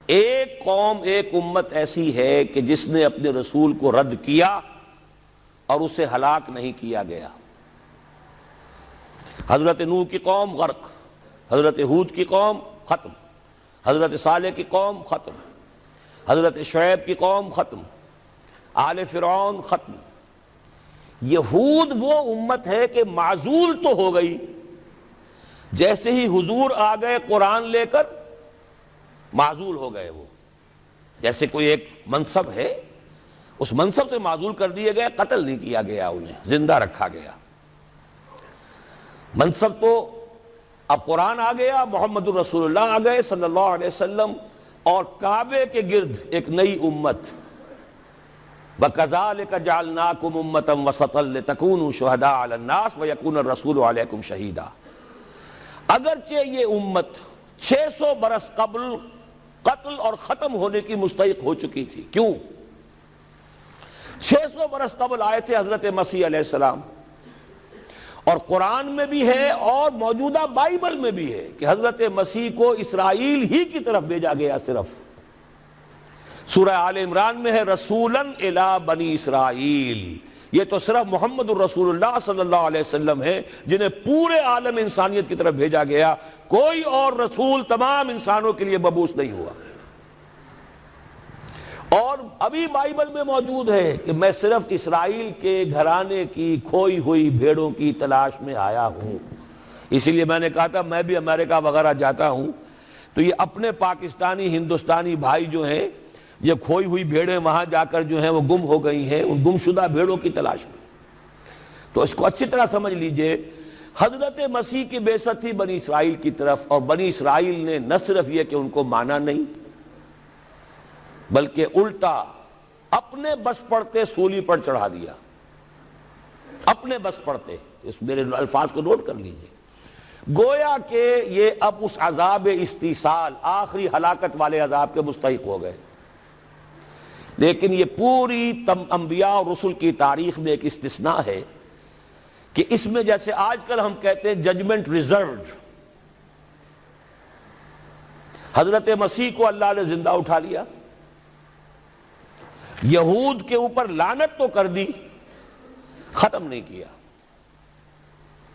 ایک قوم، ایک امت ایسی ہے کہ جس نے اپنے رسول کو رد کیا اور اسے ہلاک نہیں کیا گیا۔ حضرت نوح کی قوم غرق، حضرت ہود کی قوم ختم، حضرت صالح کی قوم ختم، حضرت شعیب کی قوم ختم، آل فرعون ختم۔ یہود وہ امت ہے کہ معزول تو ہو گئی، جیسے ہی حضور آ گئے قرآن لے کر معزول ہو گئے۔ وہ جیسے کوئی ایک منصب ہے، اس منصب سے معزول کر دیے گئے، قتل نہیں کیا گیا، انہیں زندہ رکھا گیا۔ منصب تو اب قرآن آ گیا، محمد الرسول اللہ آ گئے صلی اللہ علیہ وسلم، اور کعبے کے گرد ایک نئی امت۔ وَكَذَلِكَ جَعَلْنَاكُمْ أُمَّةً وَسَطًا لِتَكُونُوا شُهَدَاءَ عَلَى النَّاسِ وَيَكُونَ الرَّسُولُ عَلَيْكُمْ شَهِيدًا۔ اگرچہ یہ امت 600 برس قبل قتل اور ختم ہونے کی مستحق ہو چکی تھی۔ کیوں؟ 600 برس قبل آئے تھے حضرت مسیح علیہ السلام، اور قرآن میں بھی ہے اور موجودہ بائبل میں بھی ہے کہ حضرت مسیح کو اسرائیل ہی کی طرف بھیجا گیا۔ صرف سورہ آل عمران میں ہے رسولاً الی بنی اسرائیل۔ یہ تو صرف محمد الرسول اللہ صلی اللہ علیہ وسلم ہے جنہیں پورے عالم انسانیت کی طرف بھیجا گیا، کوئی اور رسول تمام انسانوں کے لیے مبعوث نہیں ہوا۔ اور ابھی بائبل میں موجود ہے کہ میں صرف اسرائیل کے گھرانے کی کھوئی ہوئی بھیڑوں کی تلاش میں آیا ہوں۔ اسی لیے میں نے کہا تھا میں بھی امریکہ وغیرہ جاتا ہوں تو یہ اپنے پاکستانی ہندوستانی بھائی جو ہیں، یہ کھوئی ہوئی بھیڑیں وہاں جا کر جو ہیں وہ گم ہو گئی ہیں، ان گمشدہ بھیڑوں کی تلاش میں۔ تو اس کو اچھی طرح سمجھ لیجئے، حضرت مسیح کی بعثت تھی بنی اسرائیل کی طرف، اور بنی اسرائیل نے نہ صرف یہ کہ ان کو مانا نہیں، بلکہ الٹا اپنے بس پڑتے سولی پر چڑھا دیا، اپنے بس پڑتے۔ اس میرے الفاظ کو نوٹ کر لیجئے، گویا کہ یہ اب اس عذاب استیصال، آخری ہلاکت والے عذاب کے مستحق ہو گئے۔ لیکن یہ پوری انبیاء اور رسل کی تاریخ میں ایک استثناء ہے کہ اس میں جیسے آج کل ہم کہتے ہیں ججمنٹ ریزروڈ، حضرت مسیح کو اللہ نے زندہ اٹھا لیا، یہود کے اوپر لعنت تو کر دی، ختم نہیں کیا۔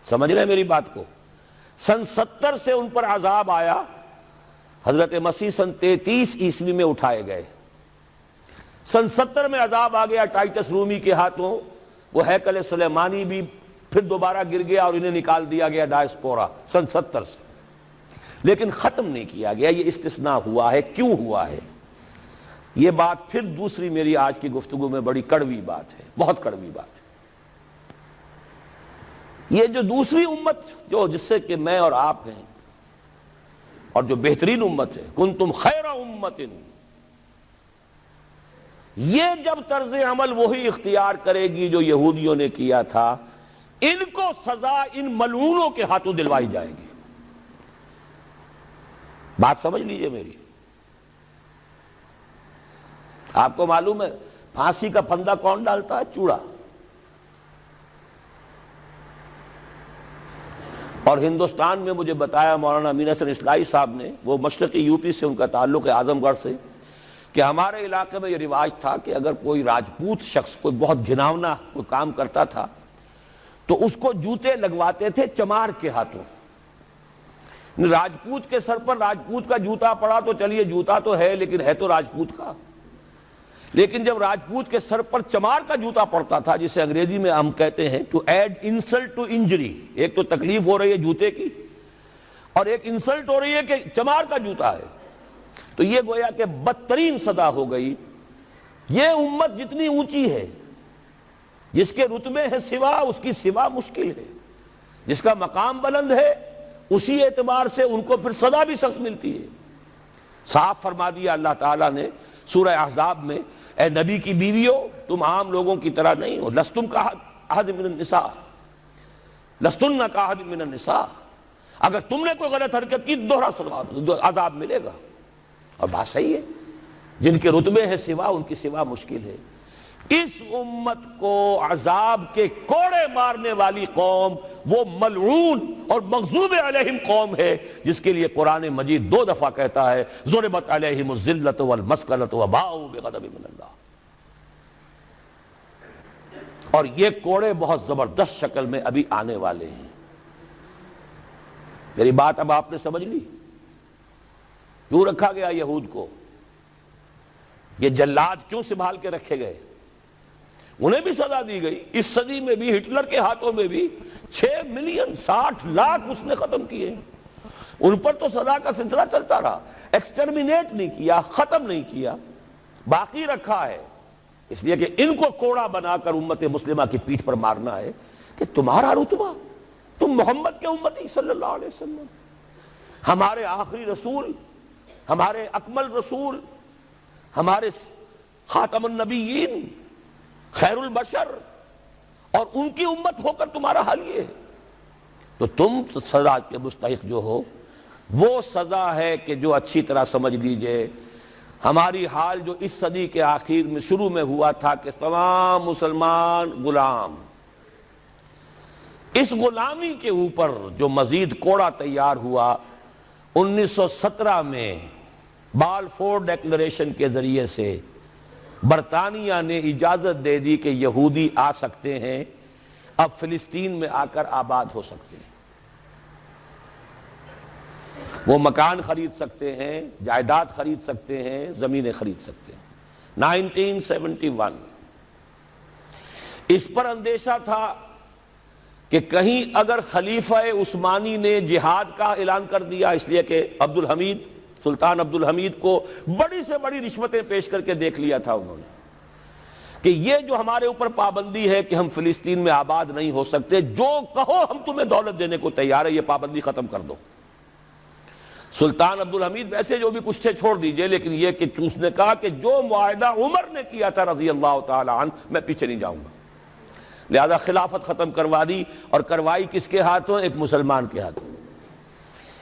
سمجھ رہے ہیں میری بات کو؟ سن 70 سے ان پر عذاب آیا، حضرت مسیح سن 33 عیسوی میں اٹھائے گئے۔ سن 70 میں عذاب آ گیا ٹائٹس رومی کے ہاتھوں، وہ ہیکل سلیمانی بھی پھر دوبارہ گر گیا اور انہیں نکال دیا گیا ڈائسپورا سن 70 سے، لیکن ختم نہیں کیا گیا۔ یہ استثناء ہوا ہے، کیوں ہوا ہے؟ یہ بات پھر دوسری میری آج کی گفتگو میں بڑی کڑوی بات ہے، بہت کڑوی بات ہے۔ یہ جو دوسری امت جو جس سے کہ میں اور آپ ہیں، اور جو بہترین امت ہے، کنتم خیر امت، یہ جب طرز عمل وہی اختیار کرے گی جو یہودیوں نے کیا تھا، ان کو سزا ان ملعونوں کے ہاتھوں دلوائی جائے گی۔ بات سمجھ لیجئے میری۔ آپ کو معلوم ہے پھانسی کا پھندا کون ڈالتا ہے؟ چوڑا۔ اور ہندوستان میں مجھے بتایا مولانا امین حسن اصلاحی صاحب نے، وہ مشرقی یوپی سے ان کا تعلق ہے، اعظم گڑھ سے، کہ ہمارے علاقے میں یہ رواج تھا کہ اگر کوئی راجپوت شخص کوئی بہت گھناونا کوئی کام کرتا تھا تو اس کو جوتے لگواتے تھے چمار کے ہاتھوں۔ راجپوت کے سر پر راجپوت کا جوتا پڑا تو چلیے جوتا تو ہے، لیکن ہے تو راجپوت کا۔ لیکن جب راجپوت کے سر پر چمار کا جوتا پڑتا تھا، جسے انگریزی میں ہم کہتے ہیں to add insult to injury, ایک تو تکلیف ہو رہی ہے جوتے کی، اور ایک انسلٹ ہو رہی ہے کہ چمار کا جوتا ہے، تو یہ گویا کہ بدترین سزا ہو گئی۔ یہ امت جتنی اونچی ہے، جس کے رتبے ہے سوا، اس کی سوا مشکل ہے، جس کا مقام بلند ہے اسی اعتبار سے ان کو پھر سزا بھی سخت ملتی ہے۔ صاف فرما دیا اللہ تعالیٰ نے سورہ احزاب میں، اے نبی کی بیویوں تم عام لوگوں کی طرح نہیں ہو، لستم کاحد من النساء، لستن کاحد من النساء، اگر تم نے کوئی غلط حرکت کی دوہرا عذاب ملے گا۔ اور بات صحیح ہے، جن کے رتبے ہیں سوا ان کی سوا مشکل ہے۔ اس امت کو عذاب کے کوڑے مارنے والی قوم وہ ملعون اور مغضوب علیہم قوم ہے جس کے لیے قرآن مجید 2 دفعہ کہتا ہے ضربت علیہم الذلۃ والمسکنۃ وباؤوا بغضب من اللہ. اور یہ کوڑے بہت زبردست شکل میں ابھی آنے والے ہیں. میری بات اب آپ نے سمجھ لی کیوں رکھا گیا یہود کو, یہ جلاد کیوں سنبھال کے رکھے گئے. انہیں بھی سزا دی گئی, اس صدی میں بھی ہٹلر کے ہاتھوں میں بھی 6 ملین 60 لاکھ اس نے ختم کیے, ان پر تو سزا کا سلسلہ چلتا رہا, ایکسٹرمینیٹ نہیں کیا, ختم نہیں کیا, باقی رکھا ہے. اس لیے کہ ان کو کوڑا بنا کر امت مسلمہ کی پیٹھ پر مارنا ہے کہ تمہارا رتبہ, تم محمد کے امتی صلی اللہ علیہ وسلم, ہمارے آخری رسول, ہمارے اکمل رسول, ہمارے خاتم النبیین, خیر البشر, اور ان کی امت ہو کر تمہارا حال یہ ہے. تو تم سزا کے مستحق جو ہو, وہ سزا ہے کہ جو اچھی طرح سمجھ لیجئے ہماری حال جو اس صدی کے آخر میں شروع میں ہوا تھا کہ تمام مسلمان غلام, اس غلامی کے اوپر جو مزید کوڑا تیار ہوا 1917 میں بالفور ڈیکلریشن کے ذریعے سے برطانیہ نے اجازت دے دی کہ یہودی آ سکتے ہیں, اب فلسطین میں آ کر آباد ہو سکتے ہیں, وہ مکان خرید سکتے ہیں, جائیداد خرید سکتے ہیں, زمینیں خرید سکتے ہیں. 1971 اس پر اندیشہ تھا کہ کہیں اگر خلیفہ عثمانی نے جہاد کا اعلان کر دیا, اس لیے کہ سلطان عبد الحمید کو بڑی سے بڑی رشوتیں پیش کر کے دیکھ لیا تھا انہوں نے کہ یہ جو ہمارے اوپر پابندی ہے کہ ہم فلسطین میں آباد نہیں ہو سکتے, جو کہو ہم تمہیں دولت دینے کو تیار ہے, یہ پابندی ختم کر دو. سلطان عبد الحمید ویسے جو بھی کچھ تھے چھوڑ دیجئے, لیکن یہ کہ اس نے کہا کہ جو معاہدہ عمر نے کیا تھا رضی اللہ تعالی عنہ, میں پیچھے نہیں جاؤں گا. لہذا خلافت ختم کروا دی, اور کروائی کس کے ہاتھوں؟ ایک مسلمان کے ہاتھوں.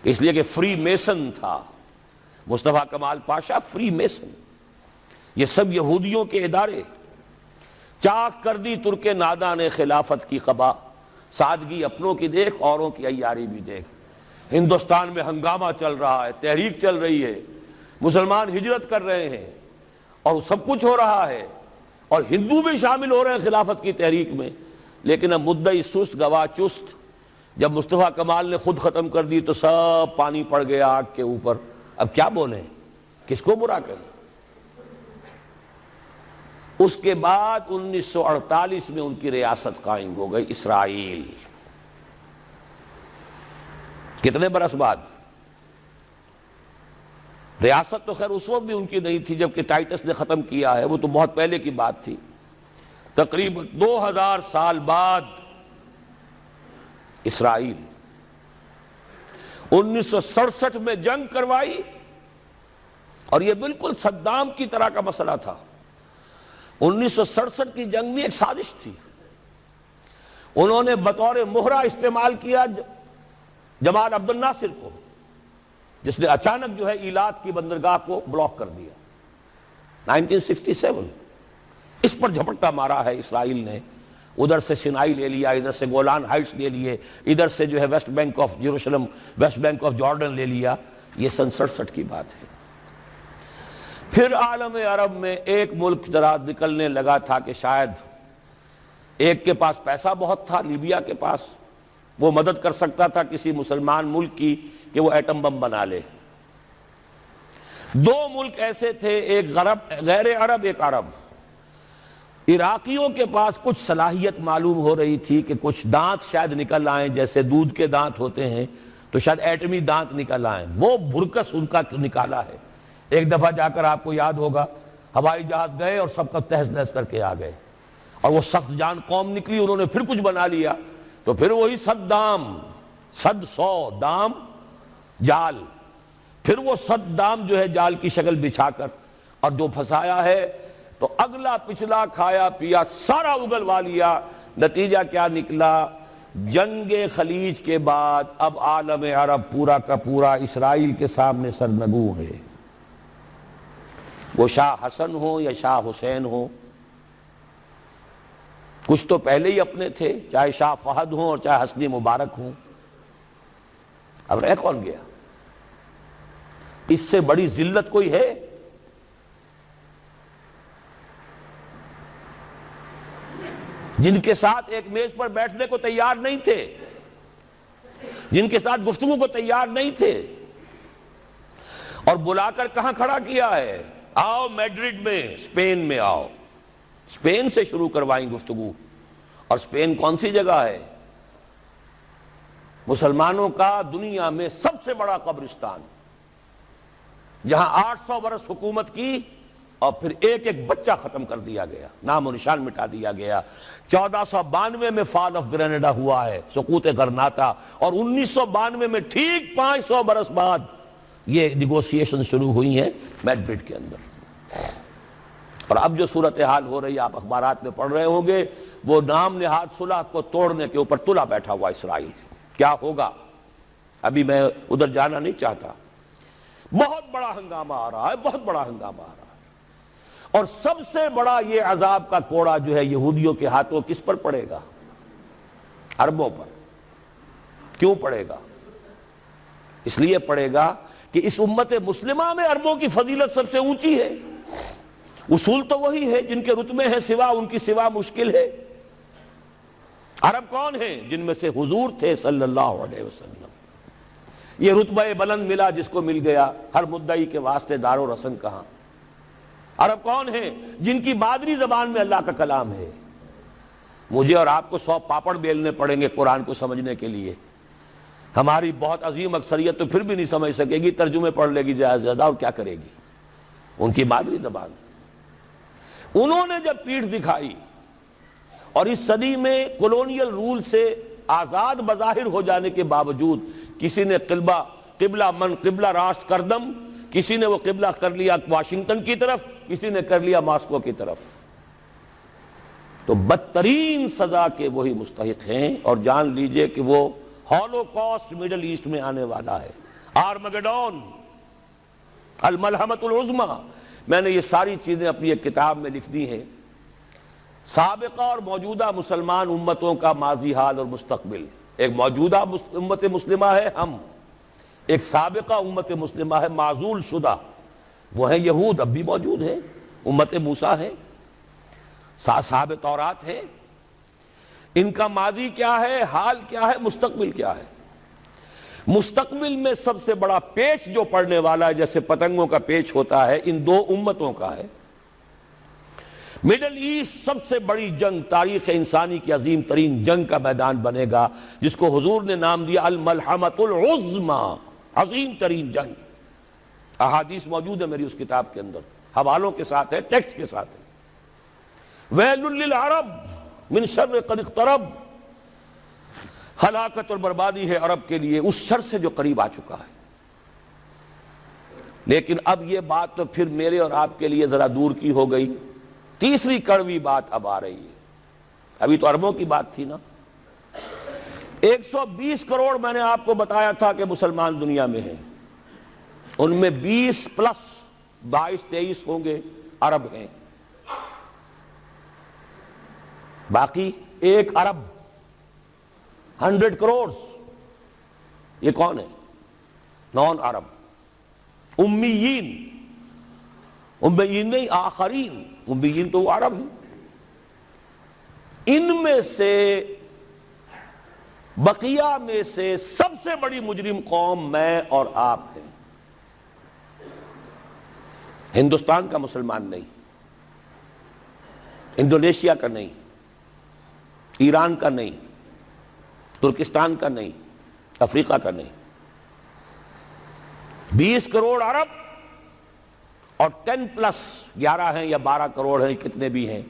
اس لیے کہ فری میسن تھا مصطفیٰ کمال پاشا, فری میسن. یہ سب یہودیوں کے ادارے. چاک کر دی ترک ناداں نے خلافت کی قبا, سادگی اپنوں کی دیکھ, اوروں کی عیاری بھی دیکھ. ہندوستان میں ہنگامہ چل رہا ہے, تحریک چل رہی ہے, مسلمان ہجرت کر رہے ہیں, اور سب کچھ ہو رہا ہے, اور ہندو بھی شامل ہو رہے ہیں خلافت کی تحریک میں. لیکن اب مدعی سست گواہ چست. جب مصطفیٰ کمال نے خود ختم کر دی تو سب پانی پڑ گیا آگ کے اوپر. اب کیا بولیں, کس کو برا کہیں. اس کے بعد 1948 میں ان کی ریاست قائم ہو گئی اسرائیل. کتنے برس بعد؟ ریاست تو خیر اس وقت بھی ان کی نہیں تھی جبکہ ٹائٹس نے ختم کیا ہے, وہ تو بہت پہلے کی بات تھی. تقریباً 2000 سال بعد اسرائیل 1967 میں جنگ کروائی, اور یہ بالکل صدام کی طرح کا مسئلہ تھا. 1967 کی جنگ میں ایک سازش تھی. انہوں نے بطور مہرہ استعمال کیا جمال عبد الناصر کو, جس نے اچانک جو ہے ایلات کی بندرگاہ کو بلاک کر دیا. 1967 اس پر جھپٹا مارا ہے اسرائیل نے. ادھر سے سینائی لے لیا, ادھر سے گولان ہائٹس لے لیے, ادھر سے جو ہے West Bank of Jerusalem, West Bank of Jordan لے لیا. یہ 67 کی بات ہے. پھر عالم عرب میں ایک ملک ذرا نکلنے لگا تھا کہ شاید ایک کے پاس پیسہ بہت تھا, لیبیا کے پاس, وہ مدد کر سکتا تھا کسی مسلمان ملک کی کہ وہ ایٹم بم بنا لے. 2 ملک ایسے تھے, ایک غیر عرب, ایک عرب. عراقیوں کے پاس کچھ صلاحیت معلوم ہو رہی تھی کہ کچھ دانت شاید نکل آئیں, جیسے دودھ کے دانت ہوتے ہیں تو شاید ایٹمی دانت نکل آئیں. وہ بھرکس ان کا نکالا ہے. ایک دفعہ جا کر آپ کو یاد ہوگا ہوائی جہاز گئے اور سب کا تہس نہس کر کے آ گئے, اور وہ سخت جان قوم نکلی, انہوں نے پھر کچھ بنا لیا. تو پھر وہی 100 دام جال, پھر وہ 100 دام جو ہے جال کی شکل بچھا کر, اور جو پھنسایا ہے تو اگلا پچھلا کھایا پیا سارا اگلوا لیا. نتیجہ کیا نکلا؟ جنگ خلیج کے بعد اب عالم عرب پورا کا پورا اسرائیل کے سامنے سرنگوں ہے. وہ شاہ حسن ہو یا شاہ حسین ہو, کچھ تو پہلے ہی اپنے تھے، چاہے شاہ فہد ہوں اور چاہے حسنی مبارک ہوں، اب رہ کون گیا؟ اس سے بڑی ذلت کوئی ہے؟ جن کے ساتھ ایک میز پر بیٹھنے کو تیار نہیں تھے، جن کے ساتھ گفتگو کو تیار نہیں تھے، اور بلا کر کہاں کھڑا کیا ہے؟ آؤ میڈرڈ میں، اسپین میں آؤ، اسپین سے شروع کروائیں گفتگو۔ اور اسپین کون سی جگہ ہے؟ مسلمانوں کا دنیا میں سب سے بڑا قبرستان، جہاں 800 برس حکومت کی اور پھر ایک ایک بچہ ختم کر دیا گیا، نام و نشان مٹا دیا گیا۔ 1492 میں فال آف گرینیڈا ہوا ہے، سقوط غرناطہ، اور 1992 میں ٹھیک 500 برس بعد یہ نیگوسیشن شروع ہوئی ہیں میڈرڈ کے اندر۔ اور اب جو صورتحال ہو رہی ہے، آپ اخبارات میں پڑھ رہے ہوں گے، وہ نام نہاد صلح کو توڑنے کے اوپر تلا بیٹھا ہوا اسرائیل۔ کیا ہوگا؟ ابھی میں ادھر جانا نہیں چاہتا۔ بہت بڑا ہنگامہ آ رہا ہے، بہت بڑا ہنگامہ آ رہا ہے، اور سب سے بڑا یہ عذاب کا کوڑا جو ہے یہودیوں کے ہاتھوں کس پر پڑے گا؟ عربوں پر۔ کیوں پڑے گا؟ اس لیے پڑے گا کہ اس امت مسلمہ میں عربوں کی فضیلت سب سے اونچی ہے۔ اصول تو وہی ہے، جن کے رتبے ہیں سوا ان کی سوا مشکل ہے۔ عرب کون ہیں؟ جن میں سے حضور تھے صلی اللہ علیہ وسلم۔ یہ رتبہ بلند ملا جس کو مل گیا، ہر مدعی کے واسطے دار و رسن کہاں۔ عرب کون ہیں؟ جن کی مادری زبان میں اللہ کا کلام ہے۔ مجھے اور آپ کو 100 پاپڑ بیلنے پڑیں گے قرآن کو سمجھنے کے لیے، ہماری بہت عظیم اکثریت تو پھر بھی نہیں سمجھ سکے گی، ترجمے پڑھ لے گی زیادہ زیادہ، اور کیا کرے گی؟ ان کی مادری زبان۔ انہوں نے جب پیٹھ دکھائی اور اس صدی میں کولونیل رول سے آزاد بظاہر ہو جانے کے باوجود کسی نے قبلہ راست کردم، کسی نے وہ قبلہ کر لیا واشنگٹن کی طرف، کسی نے کر لیا ماسکو کی طرف، تو بدترین سزا کے وہی مستحق ہیں۔ اور جان لیجئے کہ وہ ہولوکاسٹ مڈل ایسٹ میں آنے والا ہے، آرمگڈون، الملحمۃ العظمیٰ۔ میں نے یہ ساری چیزیں اپنی ایک کتاب میں لکھ دی ہیں، سابقہ اور موجودہ مسلمان امتوں کا ماضی حال اور مستقبل۔ ایک موجودہ امت مسلمہ ہے ہم، ایک سابقہ امت مسلمہ ہے معزول شدہ، وہ ہیں یہود، اب بھی موجود ہیں، امت موسیٰ ہے، صاحب تورات ہے۔ ان کا ماضی کیا ہے، حال کیا ہے، مستقبل کیا ہے؟ مستقبل میں سب سے بڑا پیچ جو پڑنے والا ہے، جیسے پتنگوں کا پیچ ہوتا ہے، ان دو امتوں کا ہے۔ مڈل ایسٹ سب سے بڑی جنگ، تاریخ انسانی کی عظیم ترین جنگ کا میدان بنے گا، جس کو حضور نے نام دیا الملحمۃ العظمیٰ، عظیم ترین جنگ۔ احادیث موجود ہے میری اس کتاب کے اندر، حوالوں کے ساتھ ہے، ٹیکسٹ کے ساتھ ہے۔ ویل للعرب من شر قد اقترب، ہلاکت اور بربادی ہے عرب کے لیے اس شر سے جو قریب آ چکا ہے۔ لیکن اب یہ بات تو پھر میرے اور آپ کے لیے ذرا دور کی ہو گئی۔ تیسری کڑوی بات اب آ رہی ہے۔ ابھی تو عربوں کی بات تھی نا۔ 120 کروڑ میں نے آپ کو بتایا تھا کہ مسلمان دنیا میں ہیں، ان میں 20 پلس 22-23 ہوں گے عرب ہیں، باقی 1 ارب 100 کروڑ یہ کون ہے؟ نان عرب، امیین، امیین نہیں آخرین، امیین تو وہ عرب ہیں۔ ان میں سے بقیہ میں سے سب سے بڑی مجرم قوم میں اور آپ ہیں۔ ہندوستان کا مسلمان نہیں، انڈونیشیا کا نہیں، ایران کا نہیں، ترکستان کا نہیں، افریقہ کا نہیں۔ 20 کروڑ عرب اور 10 پلس 11 ہیں یا 12 کروڑ ہیں، کتنے بھی ہیں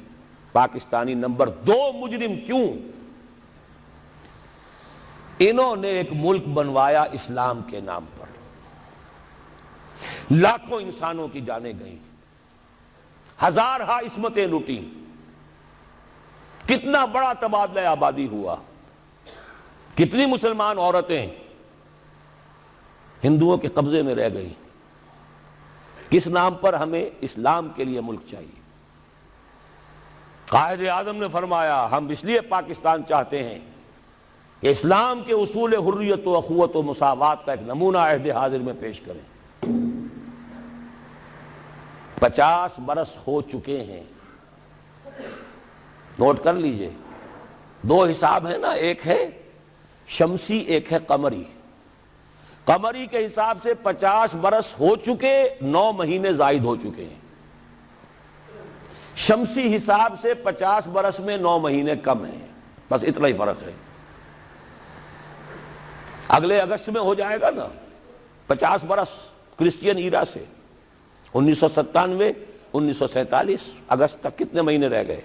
پاکستانی نمبر 2 مجرم۔ کیوں؟ انہوں نے ایک ملک بنوایا اسلام کے نام پر، لاکھوں انسانوں کی جانیں گئیں، ہزارہا عصمتیں لوٹی، کتنا بڑا تبادلہ آبادی ہوا، کتنی مسلمان عورتیں ہندوؤں کے قبضے میں رہ گئی۔ کس نام پر؟ ہمیں اسلام کے لیے ملک چاہیے، قائد اعظم نے فرمایا ہم اس لیے پاکستان چاہتے ہیں کہ اسلام کے اصول حریت و اخوت و مساوات کا ایک نمونہ عہد حاضر میں پیش کریں۔ 50 برس ہو چکے ہیں، نوٹ کر لیجئے، 2 حساب ہیں نا، ایک ہے شمسی ایک ہے قمری۔ قمری کے حساب سے 50 برس ہو چکے، 9 مہینے زائد ہو چکے ہیں۔ شمسی حساب سے 50 برس میں 9 مہینے کم ہیں، بس اتنا ہی فرق ہے۔ اگلے اگست میں ہو جائے گا نا 50 برس کرسچین ایرا سے، 1997 1947 اگست تک کتنے مہینے رہ گئے؟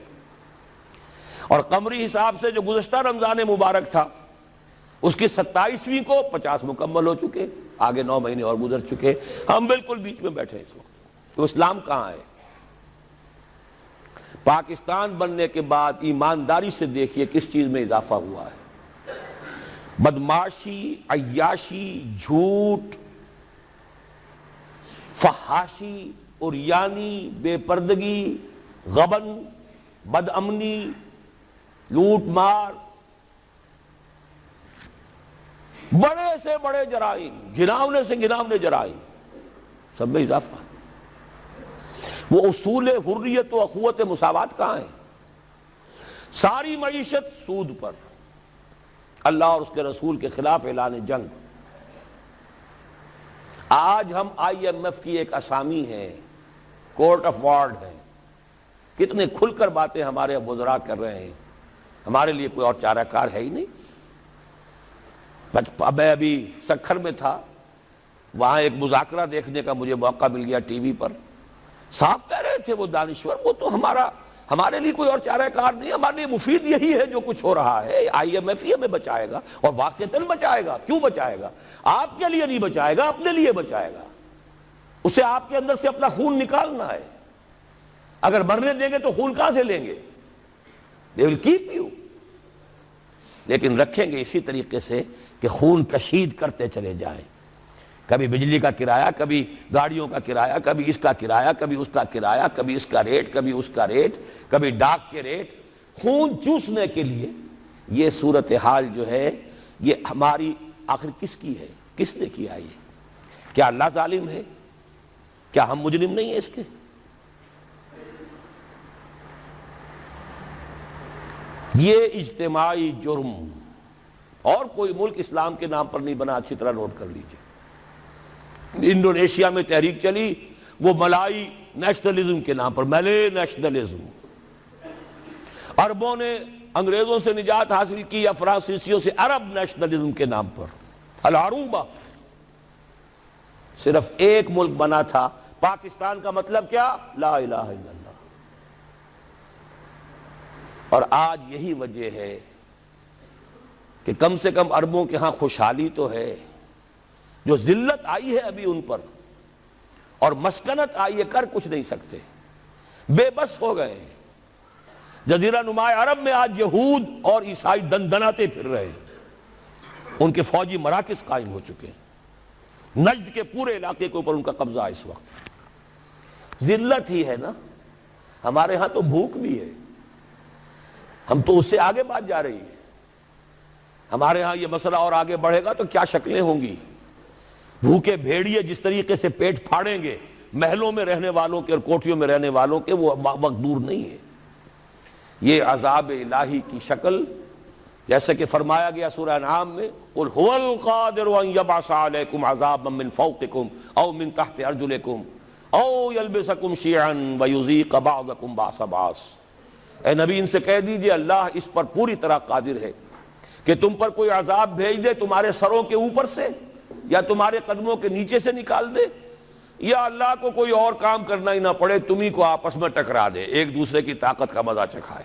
اور قمری حساب سے جو گزشتہ رمضان مبارک تھا اس کی 27ویں کو 50 مکمل ہو چکے، آگے 9 مہینے اور گزر چکے، ہم بالکل بیچ میں بیٹھے اس وقت۔ تو اسلام کہاں ہے؟ پاکستان بننے کے بعد ایمانداری سے دیکھیے کس چیز میں اضافہ ہوا ہے۔ بدمعاشی، عیاشی، جھوٹ، فحاشی، عریانی، بے پردگی، غبن، بد امنی، لوٹ مار، بڑے سے بڑے جرائم، گھناونے سے گھناونے جرائم، سب میں اضافہ۔ وہ اصول حریت و اخوت مساوات کہاں ہیں؟ ساری معیشت سود پر، اللہ اور اس کے رسول کے خلاف اعلان جنگ۔ آج ہم IMF کی ایک اسامی ہے، کورٹ آف وارڈ ہے، کتنے کھل کر باتیں ہمارے وزراء کر رہے ہیں، ہمارے لیے کوئی اور چارہ کار ہے ہی نہیں۔ میں ابھی سکھر میں تھا، وہاں ایک مذاکرہ دیکھنے کا مجھے موقع مل گیا ٹی وی پر، صاف کہہ رہے تھے وہ دانشور، وہ تو ہمارے لیے کوئی اور چارہ کار نہیں، ہمارے لیے مفید یہی ہے جو کچھ ہو رہا ہے، IMF ہی ہمیں بچائے گا، اور واقعتاً بچائے گا۔ کیوں بچائے گا؟ آپ کے لیے نہیں بچائے گا، اپنے لیے بچائے گا۔ اسے آپ کے اندر سے اپنا خون نکالنا ہے، اگر مرنے دیں گے تو خون کہاں سے لیں گے؟ they will keep you، لیکن رکھیں گے اسی طریقے سے کہ خون کشید کرتے چلے جائیں، کبھی بجلی کا کرایہ، کبھی گاڑیوں کا کرایہ، کبھی اس کا کرایہ، کبھی اس کا کرایہ، کبھی اس کا ریٹ، کبھی اس کا ریٹ، کبھی ڈاک کے ریٹ، خون چوسنے کے لیے۔ یہ صورتحال جو ہے یہ ہماری آخر کس کی ہے؟ کس نے کیا یہ؟ کیا اللہ ظالم ہے؟ کیا ہم مجرم نہیں ہیں اس کے؟ یہ اجتماعی جرم، اور کوئی ملک اسلام کے نام پر نہیں بنا، اچھی طرح نوٹ کر لیجئے۔ انڈونیشیا میں تحریک چلی، وہ ملائی نیشنلزم کے نام پر، ملے نیشنلزم۔ عربوں نے انگریزوں سے نجات حاصل کی، یا فرانسیسیوں سے، عرب نیشنلزم کے نام پر، العروبہ۔ صرف ایک ملک بنا تھا، پاکستان کا مطلب کیا؟ لا الہ الا اللہ۔ اور آج یہی وجہ ہے کہ کم سے کم عربوں کے ہاں خوشحالی تو ہے، جو ذلت آئی ہے ابھی ان پر اور مسکنت آئی ہے، کر کچھ نہیں سکتے، بے بس ہو گئے۔ جزیرہ نما عرب میں آج یہود اور عیسائی دندناتے پھر رہے ہیں، ان کے فوجی مراکز قائم ہو چکے ہیں، نجد کے پورے علاقے کے اوپر ان کا قبضہ ہے اس وقت۔ ذلت ہی ہے نا، ہمارے ہاں تو بھوک بھی ہے، ہم تو اس سے آگے بات جا رہی ہے۔ ہمارے ہاں یہ مسئلہ اور آگے بڑھے گا تو کیا شکلیں ہوں گی؟ بھوکے بھیڑیے جس طریقے سے پیٹ پھاڑیں گے محلوں میں رہنے والوں کے اور کوٹھیوں میں رہنے والوں کے، وہ وقت دور نہیں ہے۔ یہ عذاب الہی کی شکل، جیسے کہ فرمایا گیا سورہ انعام میں، قُلْ هُوَ الْقَادِرُ أَن يَبْعَثَ عَلَيْكُمْ عَذَابًا مِّن فَوْقِكُمْ أَوْ مِّن تَحْتِ أَرْجُلِكُمْ أَوْ يَلْبِسَكُمْ شِيَعًا وَيُذِيقَ بَعْضَكُمْ بَأْسَ بَعْضٍ۔ اے نبی ان سے کہہ دیجئے اللہ اس پر پوری طرح قادر ہے کہ تم پر کوئی عذاب بھیج دے تمہارے سروں کے اوپر سے، یا تمہارے قدموں کے نیچے سے نکال دے، یا اللہ کو کوئی اور کام کرنا ہی نہ پڑے، تمہیں کو آپس میں ٹکرا دے، ایک دوسرے کی طاقت کا مزہ چکھائے۔